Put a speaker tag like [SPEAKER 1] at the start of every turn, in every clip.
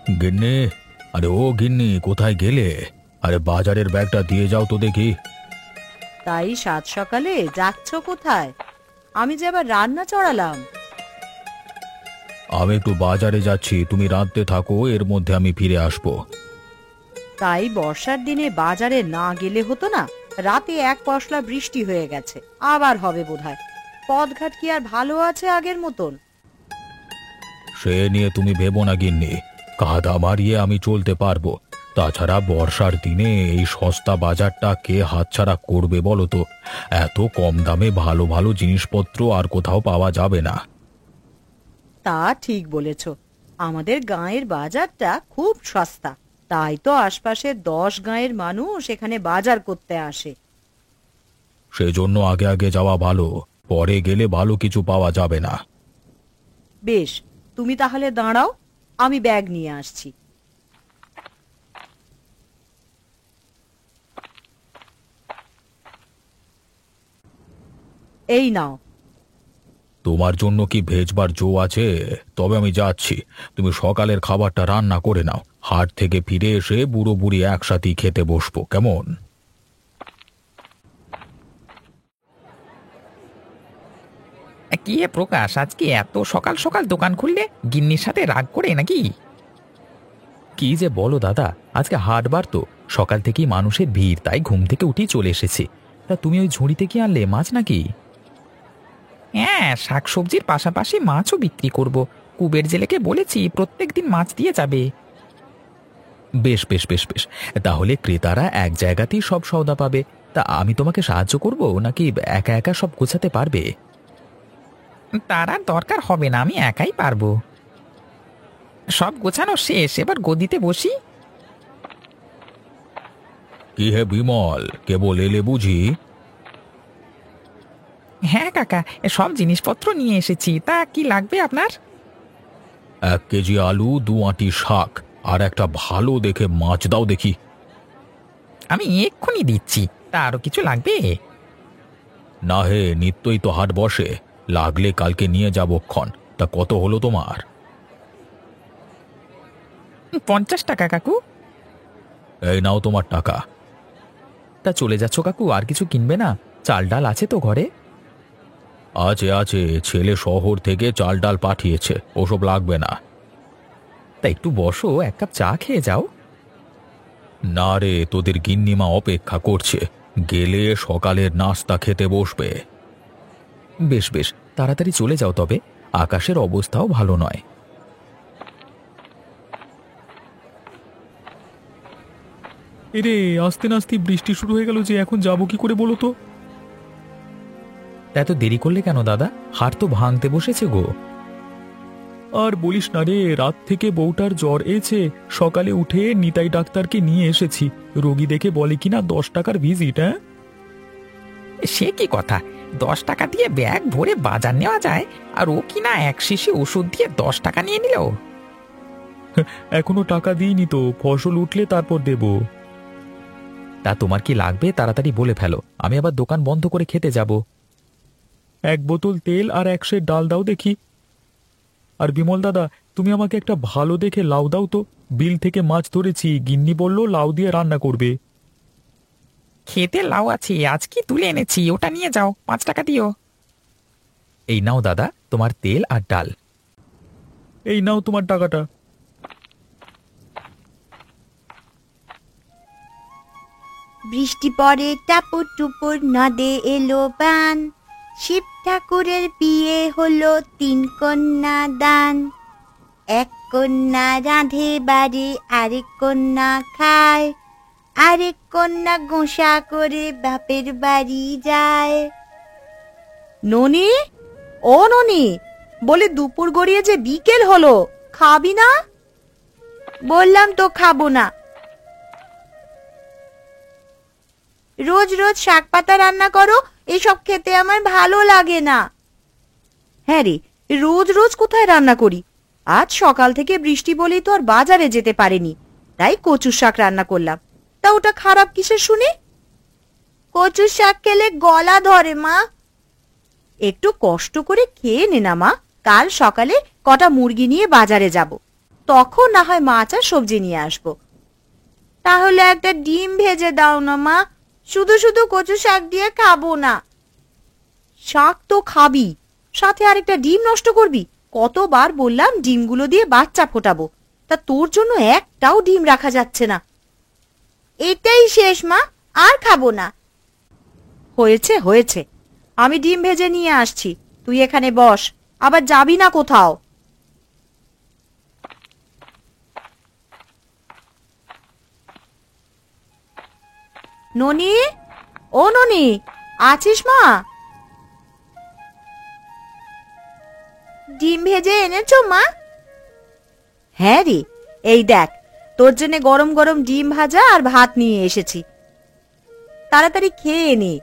[SPEAKER 1] গিন্নি, আরে ও গিন্নি, কোথায় গেলে? আরে বাজারের ব্যাগটা দিয়ে যাও তো দেখি।
[SPEAKER 2] তাই সাত সকালে যাচ্ছ কোথায়? আমি যে আবার রান্না চড়ালাম।
[SPEAKER 1] আমি একটু বাজারে যাচ্ছি, তুমি রাঁধতে থাকো, এর মধ্যে আমি ফিরে আসবো।
[SPEAKER 2] তাই বর্ষার দিনে বাজারে না গেলে হতো না? রাতে এক পশলা বৃষ্টি হয়ে গেছে, আবার হবে বোধহয়। পথঘাট কি আর ভালো আছে আগের মতন?
[SPEAKER 1] সে নিয়ে তুমি ভেবো না গিন্নি, কাদা মারিয়ে আমি চলতে পারবো। তাছাড়া বর্ষার দিনে এই সস্তা বাজারটা কে হাতছাড়া করবে বলো তো? এত কম দামে ভালো ভালো জিনিসপত্র আর কোথাও পাওয়া যাবে না।
[SPEAKER 2] তা ঠিক বলেছ। আমাদের গাঁয়ের বাজারটা খুব সস্তা, তাই তো আশপাশের 10 গাঁয়ের মানুষ এখানে বাজার করতে আসে।
[SPEAKER 1] সেজন্য আগে আগে যাওয়া ভালো, পরে গেলে ভালো কিছু পাওয়া যাবে না।
[SPEAKER 2] বেশ, তুমি তাহলে দাঁড়াও, আমি ব্যাগ নিয়ে আসছি। এই নাও।
[SPEAKER 1] তোমার জন্য কি ভেজবার জো আছে? তবে আমি যাচ্ছি, তুমি সকালের খাবারটা রান্না করে নাও। হাট থেকে ফিরে এসে বুড়ো বুড়ি একসাথেই খেতে বসবো, কেমন?
[SPEAKER 3] কি হে প্রকাশ, আজকে এত সকাল সকাল দোকান খুললে? গিন্নির সাথে রাগ করে নাকি?
[SPEAKER 1] কি যে বলো দাদা, আজকে হাটবার তো, সকাল থেকেই মানুষের ভিড়, তাই ঘুম থেকে উঠেই চলে এসেছি। তা তুমি ওই ঝুড়িতে কি আনলে, মাছ নাকি?
[SPEAKER 3] হ্যাঁ, শাকসবজির পাশাপাশি মাছও বিক্রি করব। কুবের জেলেকে বলেছি প্রত্যেক দিন মাছ দিয়ে যাবে।
[SPEAKER 1] বেশ বেশ বেশ বেশ, তাহলে ক্রেতারা এক জায়গাতেই সব সওদা পাবে। তা আমি তোমাকে সাহায্য করব নাকি একা একা সব গোছাতে পারবে?
[SPEAKER 3] তার আর দরকার হবে না, আমি একাই পারবো। সব গোছানো শেষ, এবার গদিতে বসি।
[SPEAKER 1] কি হে বিমল, কেবল এলে বুঝি?
[SPEAKER 3] হ্যাঁ কাকা, সব জিনিসপত্র নিয়ে এসেছি। তা কি লাগবে আপনার?
[SPEAKER 1] 1 কেজি আলু, 2 আঁটি শাক, আর একটা ভালো দেখে মাছ দাও দেখি।
[SPEAKER 3] আমি এক্ষুনি দিচ্ছি। তা আরো কিছু লাগবে?
[SPEAKER 1] না হে, নিত্যই তো হাট বসে, লাগলে কালকে নিয়ে যাবক্ষণ। তা কত হলো তোমার?
[SPEAKER 3] 50 টাকা কাকু।
[SPEAKER 1] এই নাও তোমার টাকা। তা চলে যাচ্ছ কাকু, আর কিছু কিনবে না? চাল ডাল আছে তো ঘরে? আছে আছে, ছেলে শহর থেকে চাল ডাল পাঠিয়েছে, ওসব লাগবে না। তা একটু বসো, 1 কাপ চা খেয়ে যাও। না রে, তোদের গিন্নিমা অপেক্ষা করছে, গেলে সকালের নাস্তা খেতে বসবে। বেশ বেশ, তাড়াতাড়ি চলে যাও তবে, আকাশের অবস্থাও ভালো নয়। এরে, আস্তে নাস্তে বৃষ্টি শুরু হয়ে গেল যে, এখন যাবো কি করে বলো তো? এত দেরি করলে কেন দাদা? হাট তো ভাঙতে বসেছে গো। আর বলিস না রে, রাত থেকে বউটার জ্বর এসে সকালে উঠে নিতাই ডাক্তারকে নিয়ে এসেছি। রোগী দেখে বলে কিনা 10 টাকার ভিজিট। হ্যাঁ,
[SPEAKER 3] সে কি কথা? 10 টাকা দিয়ে ব্যাগ ভরে বাজার নেওয়া যায়, আর ও কিনা 1 শিশি ওষুধ দিয়ে 10 টাকা নিয়ে নিল।
[SPEAKER 1] এখনো টাকা দিইনি তো, ফসল উঠলে তারপর দেব। তা তোমার কি লাগবে তাড়াতাড়ি বলে ফেলো, আমি আবার দোকান বন্ধ করে খেতে যাব। 1 বোতল তেল আর 1 সের ডাল দাও দেখি। আর বিমল দাদা, তুমি আমাকে একটা ভালো দেখে লাউ দাও তো, বিল থেকে মাছ ধরেছি, গিন্নি বলল লাউ দিয়ে রান্না করবে।
[SPEAKER 3] খেতে লাউ আছে, আজ কি তুলে এনেছি, ওটা নিয়ে যাও, 5 টাকা দিও।
[SPEAKER 1] এই নাও দাদা তোমার তেল আর ডাল। এই নাও তোমার টাকাটা।
[SPEAKER 4] বৃষ্টি পড়ে টাপুর টুপুর, নদে এলো বান। শিব ঠাকুরের বিয়ে হলো 3 কন্যা দান। 1 কন্যা রাঁধে বাড়ি, আরেক কন্যা খায়, আরেক কন্যা গোসা করে বাপের বাড়ি যায়।
[SPEAKER 2] ননি, ও ননি, বলে দুপুর গড়িয়ে যে বিকেল হলো, খাবি না?
[SPEAKER 4] বললাম তো খাবো না। রোজ রোজ শাক পাতা রান্না করো, এসব খেতে আমার ভালো লাগে না।
[SPEAKER 2] হ্যাঁ রে, রোজ রোজ কোথায় রান্না করি? আজ সকাল থেকে বৃষ্টি বলেই তো আর বাজারে যেতে পারিনি, তাই কচুর শাক রান্না করলাম। তা ওটা খারাপ কিসের শুনি?
[SPEAKER 4] কচুর শাক খেলে গলা ধরে মা।
[SPEAKER 2] একটু কষ্ট করে খেয়ে নে না মা, কাল সকালে কটা মুরগি নিয়ে বাজারে যাব। তখন না হয় মাছ আর সবজি নিয়ে আসবো।
[SPEAKER 4] তাহলে একটা ডিম ভেজে দাও না মা, শুধু শুধু কচু শাক দিয়ে খাবো না।
[SPEAKER 2] শাক তো খাবি, সাথে আরেকটা ডিম নষ্ট করবি? কতবার বললাম ডিমগুলো দিয়ে বাচ্চা ফোটাবো, তা তোর জন্য একটাও ডিম রাখা যাচ্ছে না।
[SPEAKER 4] এটাই শেষ মা, আর খাবো না।
[SPEAKER 2] হয়েছে হয়েছে, আমি ডিম ভেজে নিয়ে আসছি, তুই এখানে বস, আবার যাবি না কোথাও। ননি, ও ননি, আছিস মা?
[SPEAKER 4] ডিম ভেজে এনেছো মা?
[SPEAKER 2] হ্যাঁ রে, এই দেখ তোর জন্য গরম গরম ডিম ভাজা আর ভাত নিয়ে এসেছি, তাড়াতাড়ি খেয়ে নে।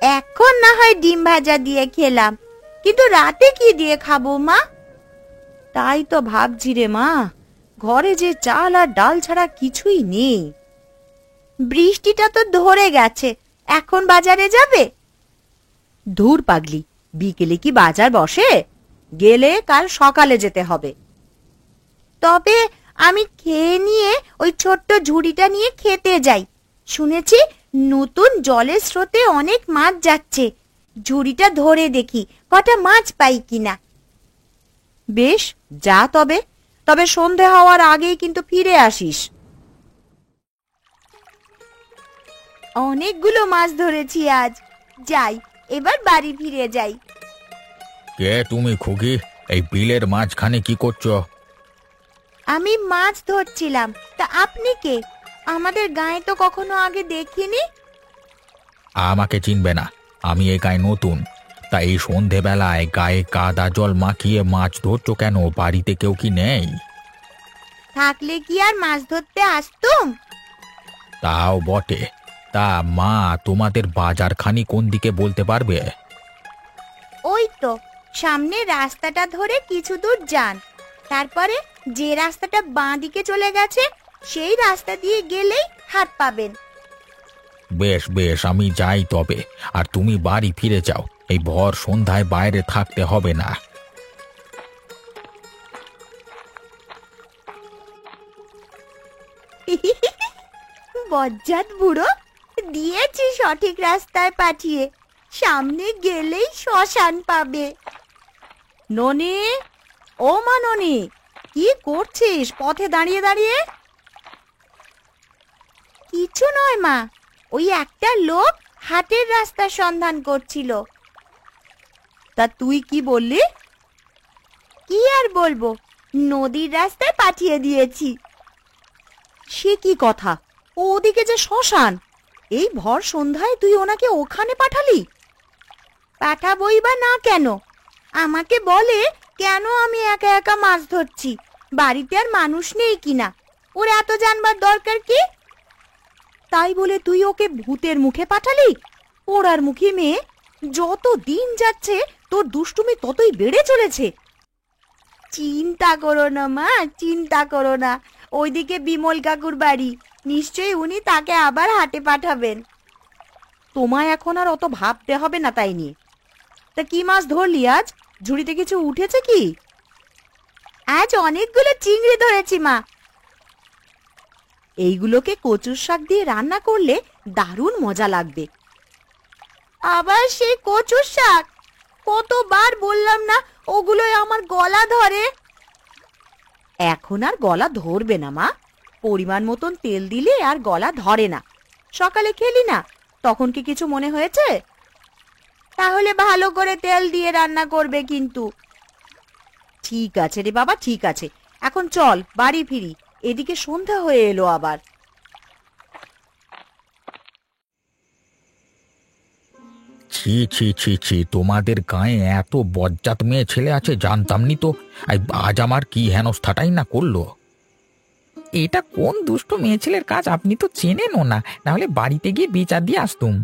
[SPEAKER 4] এখন না হয় ডিম ভাজা দিয়ে খেলাম, কিন্তু রাতে কি দিয়ে খাবো মা?
[SPEAKER 2] তাই তো ভাবছি রে মা, ঘরে যে চাল আর ডাল ছাড়া কিছুই নেই।
[SPEAKER 4] বৃষ্টিটা তো ধরে গেছে, এখন বাজারে যাবে?
[SPEAKER 2] ধুর পাগলি, বিকেলে কি বাজার বসে? গেলে কাল সকালে যেতে হবে।
[SPEAKER 4] তবে আমি খেয়ে নিয়ে ওই ছোট্ট ঝুড়িটা নিয়ে খেতে যাই। শুনেছি নতুন জলের স্রোতে অনেক মাছ যাচ্ছে, ঝুড়িটা ধরে দেখি কটা মাছ পাই কিনা।
[SPEAKER 2] বেশ, যা তবে, তবে সন্ধে হওয়ার আগেই কিন্তু ফিরে আসিস।
[SPEAKER 4] অনেকগুলো মাছ ধরেছি আজ, যাই, এবার বাড়ি ফিরে যাই।
[SPEAKER 1] কে তুমি খুকি? এই বিলের মাঝখানে কি করছো?
[SPEAKER 4] আমি মাছ ধরছিলাম, তা আপনি কে? আমাদের গায়ে তো কখনো আগে দেখিনি।
[SPEAKER 1] আমাকে চিনবে না, আমি এই গায়ে নতুন। তা এই সন্ধেবেলায় গায়ে কাদা জল মাখিয়ে মাছ ধরছো কেন? বাড়িতে কেউ কি নেই?
[SPEAKER 4] থাকলে কি আর মাছ ধরতে আসতুম?
[SPEAKER 1] তাও বটে। তা মা, তোমাদের বাজারখানি কোন দিকে বলতে পারবে?
[SPEAKER 4] ওই তো সামনে রাস্তাটা ধরে কিছু দূর যান, তারপরে যে রাস্তাটা বাঁ দিকে চলে গেছে সেই রাস্তা দিয়ে গেলেই হাট পাবেন।
[SPEAKER 1] বেশ বেশ, আমি যাই তবে। আর তুমি বাড়ি ফিরে যাও, এই ভর সন্ধ্যায় বাইরে থাকতে হবে না।
[SPEAKER 4] বজ্জাত বুড়ো, দিয়েছি সঠিক রাস্তায় পাঠিয়ে, সামনে গেলেই শ্মশান পাবে।
[SPEAKER 2] ননি, ও মা ননি, কি করছিস পথে দাঁড়িয়ে দাঁড়িয়ে?
[SPEAKER 4] কিছু নয় মা, ওই একটা লোক হাটের রাস্তার সন্ধান করছিল।
[SPEAKER 2] তা তুই কি বললি?
[SPEAKER 4] কি আর বলবো, নদীর রাস্তায় পাঠিয়ে দিয়েছি।
[SPEAKER 2] সে কি কথা? ওদিকে যে শ্মশান, এই ভর সন্ধ্যায় তুই ওনাকে ওখানে পাঠালি?
[SPEAKER 4] পাঠাবই বা না কেন? আমাকে বলে কেন আমি একা একা মাছ ধরছি, বাড়িতে আর মানুষ নেই কিনা, ওর এত জানবার দরকার কি?
[SPEAKER 2] তাই বলে তুই ওকে ভূতের মুখে পাঠালি? ওড়ার মুখী মেয়ে, যত দিন যাচ্ছে তোর দুষ্টুমি ততই বেড়ে চলেছে।
[SPEAKER 4] চিন্তা করো না মা, চিন্তা করো না, ওইদিকে বিমল কাকুর বাড়ি, নিশ্চয়ই উনি তাকে আবার হাটে পাঠাবেন।
[SPEAKER 2] তোমায় এখন আর অত ভাবতে হবে না তাই নিয়ে। তা কি মাছ ধরলি আজ? ঝুড়িতে কিছু উঠেছে কি?
[SPEAKER 4] আজ অনেকগুলো চিংড়ি ধরেছি মা।
[SPEAKER 2] এইগুলোকে কচুর শাক দিয়ে রান্না করলে দারুণ মজা লাগবে।
[SPEAKER 4] আবার সেই কচুর শাক? কতবার বললাম না ওগুলোই আমার গলা ধরে।
[SPEAKER 2] এখন আর গলা ধরবে না মা, পরিমাণ মতন তেল দিলে আর গলা ধরে না। সকালে খেলি না, তখন কি কিছু মনে হয়েছে?
[SPEAKER 4] তাহলে ভালো করে তেল দিয়ে রান্না করবে কিন্তু।
[SPEAKER 2] ঠিক আছে রে বাবা, ঠিক আছে, এখন চল বাড়ি ফিরি, এদিকে সন্ধ্যা হয়ে এলো আবার।
[SPEAKER 1] ছি ছি ছি ছি, তোমাদের গায়ে এত বজ্জাত মেয়ে ছেলে আছে জানতাম নি তো। আজ আমার কি হেনস্থাটাই না করলো।
[SPEAKER 3] এটা কোন দুষ্ট মেয়ে ছেলের কাজ আপনি তো চেনেনও না, নাহলে বাড়িতে গিয়ে বিচার দিয়ে আসতুম।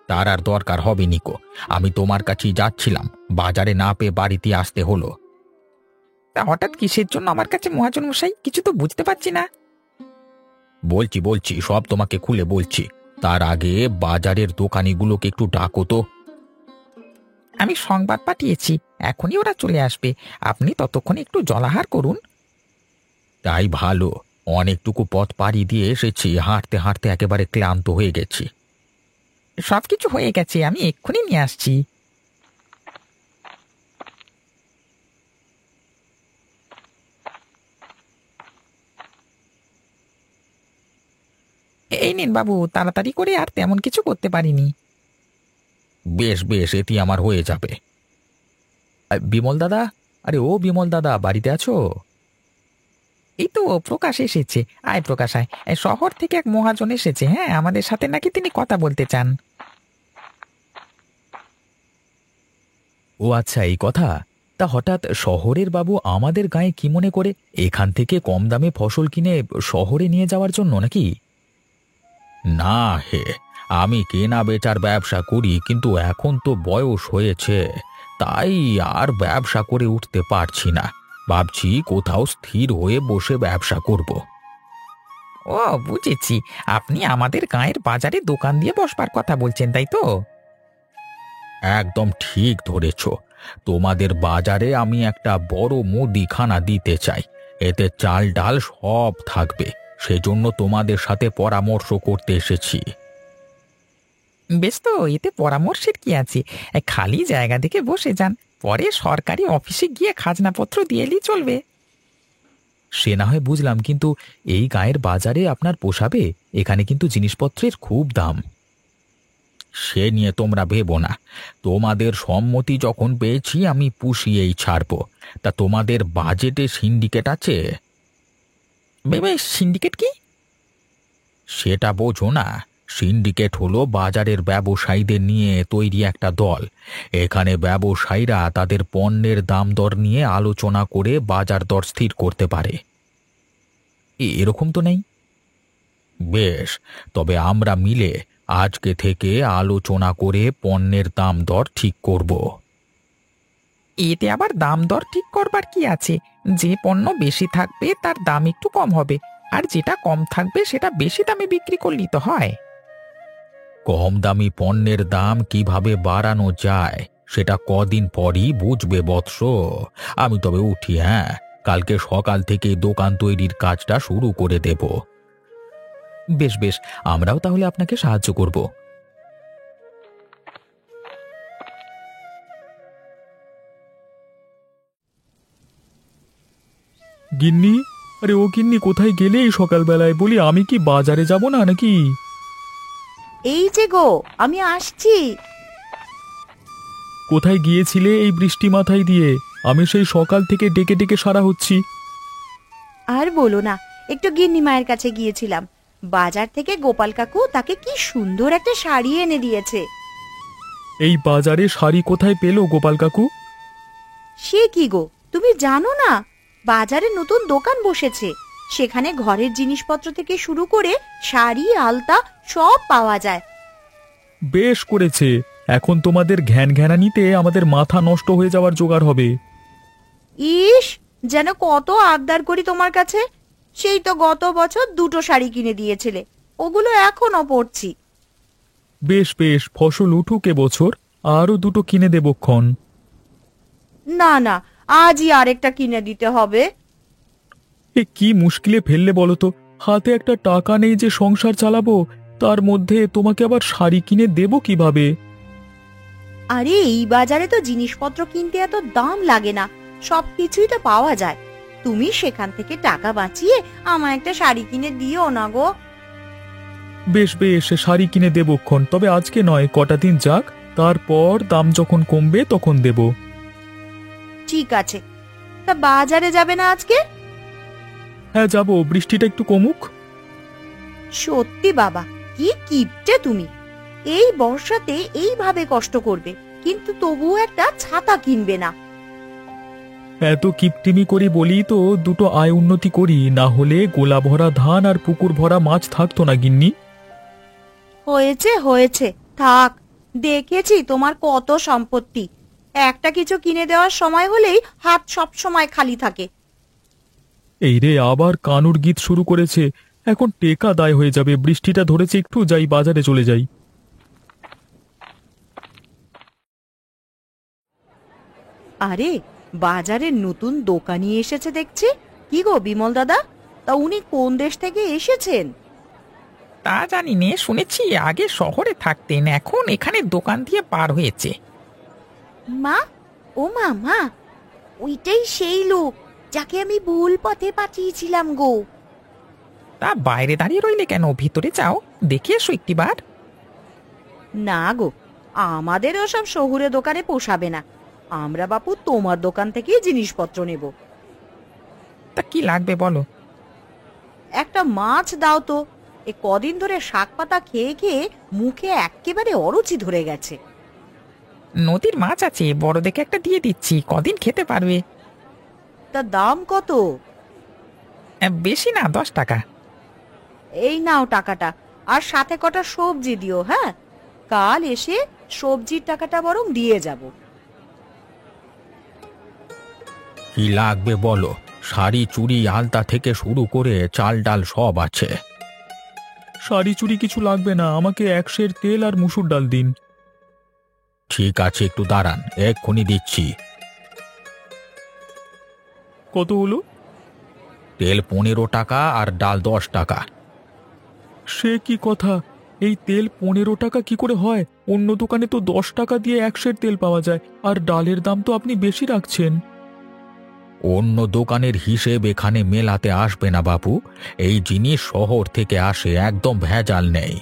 [SPEAKER 1] তার আর দরকার হবে নিকো, আমি তোমার কাছেই যাচ্ছিলাম, বাজারে না পেয়ে বাড়িতে আসতে হলো।
[SPEAKER 3] তা হঠাৎ কিসের জন্য আমার কাছে মহাজন মশাই, কিছু তো বুঝতে পারছি না।
[SPEAKER 1] বলছি বলছি, সব তোমাকে খুলে বলছি। তার আগে বাজারের দোকানিগুলোকে একটু ডাকো তো।
[SPEAKER 3] আমি সংবাদ পাঠিয়েছি, এখনই ওরা চলে আসবে। আপনি ততক্ষণে একটু জলাহার করুন।
[SPEAKER 1] তাই ভালো, অনেকটুকু পথ পাড়ি দিয়ে এসেছি, হাঁটতে হাঁটতে একেবারে ক্লান্ত হয়ে গেছি।
[SPEAKER 3] সবকিছু হয়ে গেছে, আমি এক্ষুনি নিয়ে আসছি। এই নিন বাবু, তাড়াতাড়ি করে আর তেমন কিছু করতে পারিনি।
[SPEAKER 1] বেশ বেশ, এটি আমার হয়ে যাবে। বিমল দাদা, আরে ও বিমল দাদা, বাড়িতে আছো?
[SPEAKER 3] এই তো প্রকাশ এসেছে। আয় প্রকাশ আয়। এই শহর থেকে এক মহাজন এসেছে, হ্যাঁ, আমাদের সাথে নাকি তিনি কথা বলতে চান।
[SPEAKER 1] ও আচ্ছা, এই কথা। তা হঠাৎ শহরের বাবু আমাদের গায়ে কি মনে করে, এখান থেকে কম দামে ফসল কিনে শহরে নিয়ে যাওয়ার জন্য নাকি? না হে, আমি কেনা বেচার ব্যবসা করি, কিন্তু এখন তো বয়স হয়েছে, তাই আর ব্যবসা করে উঠতে পারছি না। ভাবছি কোথাও স্থির হয়ে বসে ব্যবসা করব।
[SPEAKER 3] ও বুঝেছি, আপনি আমাদের গায়ের বাজারে দোকান দিয়ে বসবার কথা বলছেন, তাই তো?
[SPEAKER 1] একদম ঠিক ধরেছ। তোমাদের বাজারে আমি একটা বড় মুদিখানা দিতে চাই, এতে চাল ডাল সব থাকবে। সেজন্য তোমাদের সাথে পরামর্শ করতে এসেছি।
[SPEAKER 3] বেশ, তো এতে পরামর্শের কি আছে? খালি জায়গা দেখে বসে যান, পরে সরকারি অফিসে গিয়ে খাজনাপত্র দিয়ে এলেই চলবে।
[SPEAKER 1] সে না হয় বুঝলাম, কিন্তু এই গায়ের বাজারে আপনার পোষাবে? এখানে কিন্তু জিনিসপত্রের খুব দাম। সে নিয়ে তোমরা ভেবো না, তোমাদের সম্মতি যখন পেয়েছি আমি পুষিয়েই ছাড়বো। তা তোমাদের বাজেটে সিন্ডিকেট আছে?
[SPEAKER 3] ভেবে সিন্ডিকেট কি?
[SPEAKER 1] সেটা বোঝো না? সিন্ডিকেট হলো বাজারের ব্যবসায়ীদের নিয়ে তৈরি একটা দল। এখানে ব্যবসায়ীরা তাদের পণ্যের দাম দর নিয়ে আলোচনা করে বাজার দর স্থির করতে পারে। এরকম তো নেই। বেশ, তবে আমরা মিলে আজকে থেকে আলোচনা করে পণ্যের দাম দর ঠিক করব।
[SPEAKER 3] এতে আবার দাম দর ঠিক করবার কি আছে? যে পণ্য বেশি থাকবে তার দাম একটু কম হবে, আর যেটা কম থাকবে সেটা বেশি দামে বিক্রি করলেই তো হয়।
[SPEAKER 1] কম দামি পণ্যের দাম কিভাবে বাড়ানো যায় সেটা কদিন পরই বুঝবে বৎস। আমি তবে উঠি, হ্যাঁ, কালকে সকাল থেকে দোকান তৈরির কাজটা শুরু করে দেব। বেশ বেশ, আমরাও তাহলে আপনাকে সাহায্য করব।
[SPEAKER 5] গিন্নি, আরে ও গিন্নি, কোথায় গেলে এই সকালবেলায়? বলি, আমি কি বাজারে যাব না নাকি?
[SPEAKER 2] এই যে গো, আমি আসছি।
[SPEAKER 5] কোথায় গিয়েছিলে এই বৃষ্টি মাথায় দিয়ে? আমি সেই সকাল থেকে ডেকে ডেকে সারা হচ্ছি।
[SPEAKER 2] আর বলো না, একটু গিন্নি মায়ের কাছে গিয়েছিলাম। বাজার থেকে গোপাল কাকু তাকে কি সুন্দর একটা শাড়ি এনে দিয়েছে।
[SPEAKER 5] এই বাজারে শাড়ি কোথায় পেলো গোপাল কাকু?
[SPEAKER 2] সে কি গো, তুমি জানো না? বাজারে নতুন দোকান বসেছে, সেখানে ঘরের জিনিসপত্র থেকে শুরু করে শাড়ি আলতা সব পাওয়া যায়।
[SPEAKER 5] বেশ করেছে, এখন তোমাদের ঘ্যান ঘ্যানানিতে আমাদের মাথা নষ্ট হয়ে যাওয়ার জোগাড় হবে।
[SPEAKER 2] ইস, যেন কত আবদার করি তোমার কাছে। সেই তো গত বছর 2টো শাড়ি কিনে দিয়েছিলে, ওগুলো এখনো পরছি।
[SPEAKER 5] বেশ বেশ, ফসল উঠুক এবছর, আরো 2টো কিনে দেবক্ষণ।
[SPEAKER 2] না না, আজই আরেকটা কিনে দিতে হবে।
[SPEAKER 5] এ কি মুশকিলে ফেললে বলো তো? হাতে একটা টাকা নেই যে সংসার চালাবো, তার মধ্যে তোমাকে আবার শাড়ি কিনে দেবো কিভাবে?
[SPEAKER 2] আরে এই বাজারে তো জিনিসপত্র কিনতে এত দাম লাগে না, সবকিছুই তো পাওয়া যায়। তুমি সেখান থেকে টাকা বাঁচিয়ে আমার একটা শাড়ি কিনে দিও না গো।
[SPEAKER 5] বেশ বেশ, শাড়ি কিনে দেবক্ষণ, তবে আজকে নয়, কটা দিন যাক, তারপর দাম যখন কমবে তখন দেব।
[SPEAKER 2] ঠিক আছে, তা বাজারে যাবে না আজকে?
[SPEAKER 5] হ্যাঁ যাবো, বৃষ্টিটা একটু কমুক।
[SPEAKER 2] সত্যি বাবা, কি কিপটে তুমি! এই বর্ষাতে এইভাবে কষ্ট করবে, কিন্তু তবুও একটা ছাতা কিনবে না।
[SPEAKER 5] এত কিপটিমি করি বলি তো 2টো আয় উন্নতি করি, না হলে গোলা ভরা ধান আর পুকুর ভরা মাছ থাকতো না গিন্নি।
[SPEAKER 2] হয়েছে হয়েছে, থাক। দেখেছি তোমার কত সম্পত্তি, একটা কিছু কিনে দেওয়ার সময় হলেই হাত সব সময় খালি থাকে।
[SPEAKER 5] এই রে, আবার কানুর গীত শুরু করেছে। এখন টেকা দায় হয়ে যাবে। বৃষ্টিটা ধরেছে, একটু যাই, বাজারে চলে যাই।
[SPEAKER 2] আরে, বাজারের নতুন দোকানি এসেছে দেখছি। কি গো বিমল দাদা, তা উনি কোন দেশ থেকে এসেছেন?
[SPEAKER 3] তা জানি নে, শুনেছি আগে শহরে থাকতেন, এখন এখানে দোকান দিয়ে পার হয়েছে।
[SPEAKER 4] মা, ও মা, মা, ওইটাই সেই লোক যাকে আমি ভুল পথে পাঠিয়েছিলাম গো।
[SPEAKER 3] তা বাইরে দাঁড়িয়ে রইলে কেন, ভিতরে যাও, দেখে এসো একটিবার।
[SPEAKER 2] না গো, আমাদের ওসব শহুরে দোকানে পোষাবে না। আমরা বাপু তোমার দোকান থেকেই জিনিসপত্র নেব।
[SPEAKER 3] তা কি লাগবে বলো?
[SPEAKER 2] একটা মাছ দাও তো। এ কদিন ধরে শাক পাতা খেয়ে খেয়ে মুখে একেবারে অরুচি ধরে গেছে।
[SPEAKER 3] নদীর মাছ আছে, বড় দেখে একটা দিয়ে দিচ্ছি, কদিন খেতে পারবে।
[SPEAKER 2] তা দাম কত?
[SPEAKER 3] বেশি না, 10 টাকা।
[SPEAKER 2] এই নাও টাকাটা, আর সাথে কটা সবজি দিও। হ্যাঁ, কাল এসে সবজির টাকাটা বরং দিয়ে যাব।
[SPEAKER 1] কি লাগবে বলো? শাড়ি চুড়ি আলতা থেকে শুরু করে চাল ডাল সব আছে।
[SPEAKER 5] শাড়ি চুড়ি কিছু লাগবে না, আমাকে 1 সের তেল আর মুসুর ডাল দিন।
[SPEAKER 1] ঠিক আছে, একটু দাঁড়ান, এক্ষুনি দিচ্ছি।
[SPEAKER 5] কত হলো?
[SPEAKER 1] তেল 15 টাকা আর ডাল 10 টাকা।
[SPEAKER 5] সে কি কথা, এই তেল 15 টাকা কি করে হয়? অন্য দোকানে তো 10 টাকা দিয়ে 1 সের তেল পাওয়া যায়, আর ডালের দাম তো আপনি বেশি রাখছেন।
[SPEAKER 1] অন্য দোকানের হিসেব এখানে মেলাতে আসবে না বাপু। এই জিনিস শহর থেকে আসে, একদম ভেজাল নেই।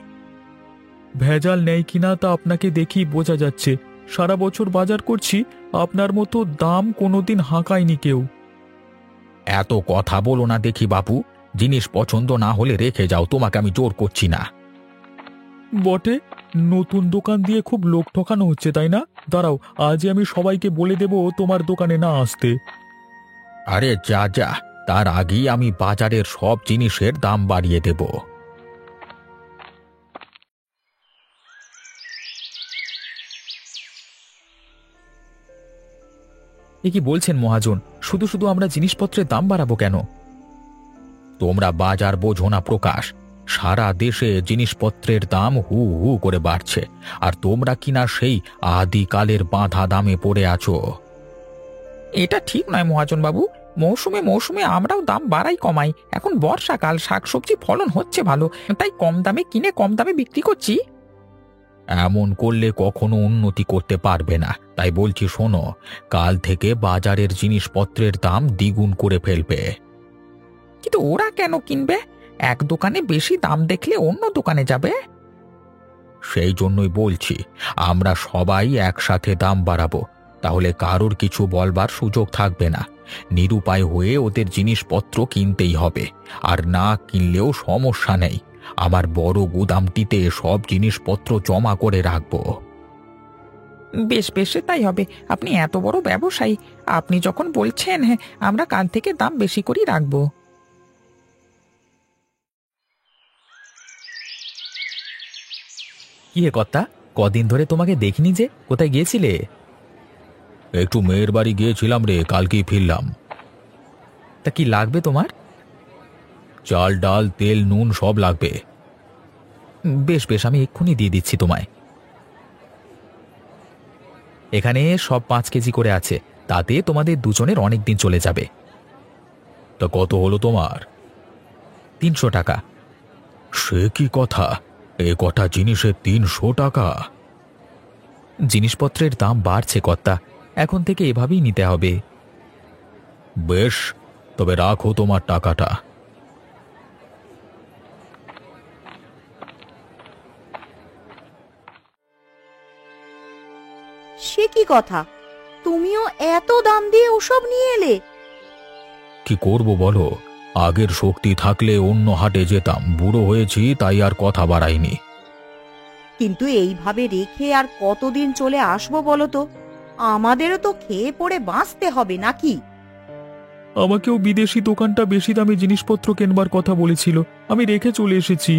[SPEAKER 5] ভেজাল নেই কিনা তা আপনাকে দেখি বোঝা যাচ্ছে। সারা বছর বাজার করছি, আপনার মতো দাম কোনোদিন হাঁকায়নি কেউ।
[SPEAKER 1] এত কথা বলো না দেখি বাপু। জিনিস পছন্দ না হলে রেখে যাও, তোমাকে আমি জোর করছি না।
[SPEAKER 5] বটে, নতুন দোকান দিয়ে খুব লোক ঠকানো হচ্ছে, তাই না? দাঁড়াও, আজই আমি সবাইকে বলে দেব তোমার দোকানে না আসতে।
[SPEAKER 1] আরে যা যা, তার আগেই আমি বাজারের সব জিনিসের দাম বাড়িয়ে দেব।
[SPEAKER 5] এ কি বলছেন মহাজন? শুধু শুধু আমরা জিনিসপত্রের দাম বাড়াবো কেন?
[SPEAKER 1] তোমরা বাজার বোঝো না প্রকাশ। সারা দেশে জিনিসপত্রের দাম হু হু করে বাড়ছে, আর তোমরা কিনা সেই আদিকালের বাঁধা দামে পড়ে আছো।
[SPEAKER 3] এটা ঠিক নয় মহাজন বাবু, মৌসুমে মৌসুমে আমরাও দাম বাড়াই কমাই। এখন বর্ষাকাল, শাকসবজি ফলন হচ্ছে ভালো, তাই কম দামে কিনে কম দামে বিক্রি করছি।
[SPEAKER 1] এমন করলে কখনো উন্নতি করতে পারবে না। তাই বলছি শোনো, কাল থেকে বাজারের জিনিসপত্রের দাম দ্বিগুণ করে ফেলবে।
[SPEAKER 3] কিন্তু ওরা কেন কিনবে? এক দোকানে বেশি দাম দেখলে অন্য দোকানে যাবে।
[SPEAKER 1] সেই জন্যই বলছি, আমরা সবাই একসাথে দাম বাড়াবো, তাহলে কারোর কিছু বলবার সুযোগ থাকবে না। নিরুপায় হয়ে ওদের জিনিসপত্র কিনতেই হবে, আর না কিনলেও সমস্যা নেই। আমার বড় গুদামটিতে সব জিনিসপত্র জমা করে রাখবো।
[SPEAKER 3] বেশ বেশ, তাই হবে। আপনি এত বড় ব্যবসায়ী, আপনি যখন বলছেন, হ্যাঁ, আমরা কাল থেকে দাম বেশি করেই রাখবো।
[SPEAKER 5] কি হে কর্তা, কদিন ধরে তোমাকে দেখিনি যে, কোথায় গিয়েছিলে?
[SPEAKER 1] একটু মেয়ের বাড়ি গিয়েছিলাম রে, কালকেই ফিরলাম।
[SPEAKER 5] তা কি লাগবে তোমার?
[SPEAKER 1] চাল ডাল তেল নুন সব লাগবে।
[SPEAKER 5] বেশ বেশ, আমি এক্ষুনি দিয়ে দিচ্ছি তোমায়। এখানে সব 5 কেজি করে আছে, তাতে তোমাদের দুজনের অনেক দিন চলে যাবে।
[SPEAKER 1] তা কত হলো তোমার?
[SPEAKER 5] 300 টাকা।
[SPEAKER 1] সে কি কথা, এ কটা জিনিসের 300 টাকা?
[SPEAKER 5] জিনিসপত্রের দাম বাড়ছে কর্তা, এখন থেকে এভাবেই নিতে হবে।
[SPEAKER 1] বেশ, তবে রাখো তোমার টাকাটা।
[SPEAKER 2] সে কি কথা, তুমিও এত দাম দিয়ে ওসব নিয়ে এলে?
[SPEAKER 1] কি করব বলো, আগের শক্তি থাকলে অন্য হাটে যেতাম, বুড়ো হয়েছি তাই আর কথা বাড়াইনি।
[SPEAKER 2] কিন্তু এইভাবে রেখে আর কতদিন চলে আসবো বলো তো? আমাদেরও তো খেয়ে পড়ে বাঁচতে হবে নাকি?
[SPEAKER 5] আমাকেও বিদেশি দোকানটা বেশি দামে জিনিসপত্র কেনবার কথা বলেছিল, আমি রেখে চলে এসেছি।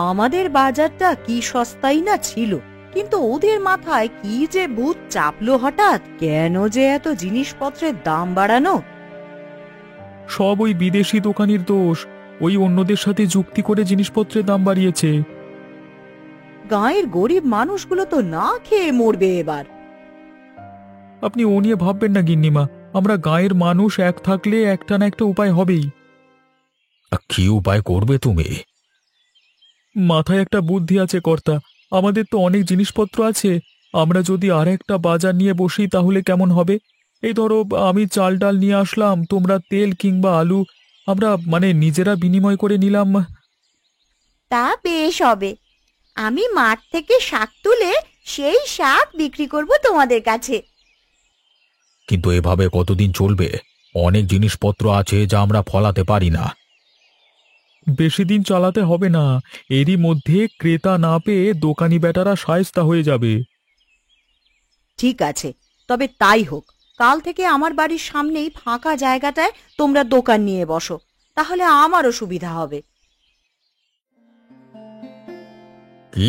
[SPEAKER 2] আমাদের বাজারটা কি সস্তাই না ছিল, কিন্তু ওদের মাথায় কি যে ভূত চাপলো হঠাৎ, কেন যে এত জিনিসপত্রের দাম বাড়ানো?
[SPEAKER 5] সব ওই বিদেশি দোকানির দোষ, ওই অন্যদের সাথে যুক্তি করে জিনিসপত্রের দাম বাড়িয়েছে।
[SPEAKER 2] গাঁয়ের গরিব মানুষগুলো তো না খেয়ে মরবে এবার।
[SPEAKER 5] আপনি ও নিয়ে ভাববেন না গিন্নিমা, আমরা গাঁয়ের মানুষ এক থাকলে একটা না একটা উপায় হবেই।
[SPEAKER 1] কি উপায় করবে তুমি?
[SPEAKER 5] মাথায় একটা বুদ্ধি আছে কর্তা, আমাদের তো অনেক জিনিসপত্র আছে, আমরা যদি আর একটা বাজার নিয়ে বসি তাহলে কেমন হবে? এই ধরো আমি চাল ডাল নিয়ে আসলাম, তোমরা তেল কিংবা আলু, আমরা মানে নিজেরা বিনিময় করে নিলাম।
[SPEAKER 4] তা বেশ হবে। আমি মাঠ থেকে শাক তুলে সেই শাক বিক্রি করব তোমাদের কাছে।
[SPEAKER 1] কিন্তু এভাবে কতদিন চলবে? অনেক জিনিসপত্র আছে যা আমরা ফলাতে পারি না।
[SPEAKER 5] বেশি দিন চালাতে হবে না, এরই মধ্যে ক্রেতা না পেয়ে দোকানি বেটারা শায়েস্তা হয়ে যাবে।
[SPEAKER 2] ঠিক আছে, তবে তাই হোক। কাল থেকে আমার বাড়ির সামনেই ফাঁকা জায়গাটায় তোমরা দোকান নিয়ে বসো, তাহলে আমারও সুবিধা হবে।
[SPEAKER 1] কি,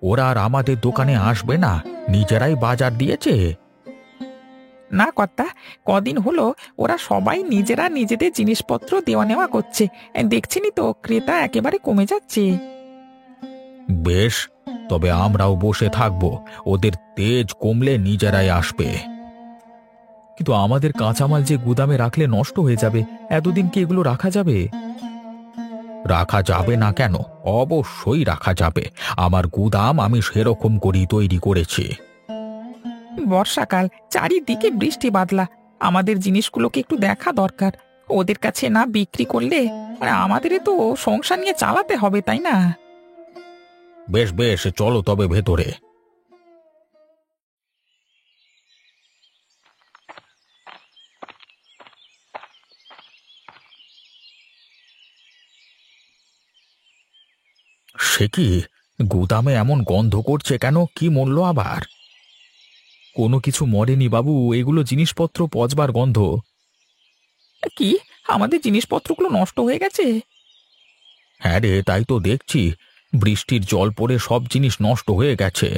[SPEAKER 1] ওরা আর আমাদের দোকানে আসবে না? নিজেরাই বাজার দিয়েছে।
[SPEAKER 3] না কর্তা, কদিন হলো ওরা সবাই নিজেরা নিজেদের জিনিসপত্র দেওয়া নেওয়া করছে। দেখছেনই তো ক্রেতা একেবারে কমে যাচ্ছে।
[SPEAKER 1] বেশ, তবে আমরাও বসে থাকবো, ওদের তেজ কমলে নিজেরাই আসবে।
[SPEAKER 5] কিন্তু আমাদের কাঁচামাল যে গুদামে রাখলে নষ্ট হয়ে যাবে, এতদিন কি এগুলো রাখা যাবে?
[SPEAKER 1] রাখা যাবে না কেন? অবশ্যই রাখা যাবে। আমার গুদাম আমি সেরকম করেই তৈরি করেছি।
[SPEAKER 3] বর্ষাকাল, চারিদিকে বৃষ্টি বাদলা, আমাদের জিনিসগুলোকে একটু দেখা দরকার। ওদের কাছে না বিক্রি করলে আমাদের তো সংসার নিয়ে চালাতে হবে, তাই না?
[SPEAKER 1] বেশ বেশ, চলো তবে ভেতরে। সে কি, গুদামে এমন গন্ধ করছে কেন? কি মূল্য আবার?
[SPEAKER 5] কোনো কিছু মরেনি বাবু, এগুলো জিনিসপত্র পচবার গন্ধ।
[SPEAKER 3] কি, আমাদের জিনিসপত্রগুলো নষ্ট হয়ে গেছে?
[SPEAKER 1] হ্যাঁ রে, তাই তো দেখছি, বৃষ্টির জল পড়ে সব জিনিস নষ্ট হয়ে গেছে।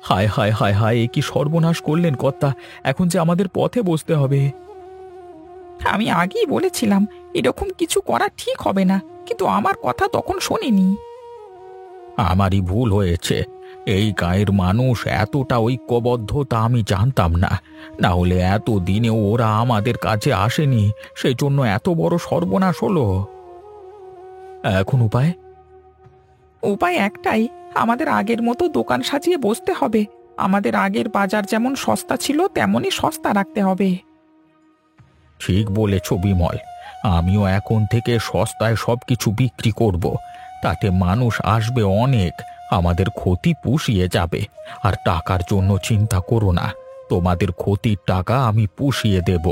[SPEAKER 5] হায় হায় হায় হায়, এ কি সর্বনাশ করলেন কর্তা! এখন যে আমাদের পথে বসতে হবে।
[SPEAKER 3] আমি আগেই বলেছিলাম এরকম কিছু করা ঠিক হবে না, কিন্তু আমার কথা তখন শোনেনি।
[SPEAKER 1] আমারই ভুল হয়েছে। এই গাঁয়ের মানুষ এতটা ঐক্যবদ্ধ তা আমি জানতাম না। না হলে এত দিনেও ওরা আমাদের কাছে আসেনি, সেই জন্য এত বড় সর্বনাশ হলো।
[SPEAKER 5] এখন উপায়?
[SPEAKER 3] উপায় একটাই, আমাদের আগের মতো দোকান সাজিয়ে বসতে হবে। আমাদের আগের বাজার যেমন সস্তা ছিল তেমনই সস্তা রাখতে হবে।
[SPEAKER 1] ঠিক বলেছ বিমল, আমিও এখন থেকে সস্তায় সবকিছু বিক্রি করব। তাতে মানুষ আসবে অনেক, আমাদের ক্ষতি পুষিয়ে যাবে। আর টাকার জন্য চিন্তা করো না, তোমাদের ক্ষতির টাকা আমি পুষিয়ে দেব।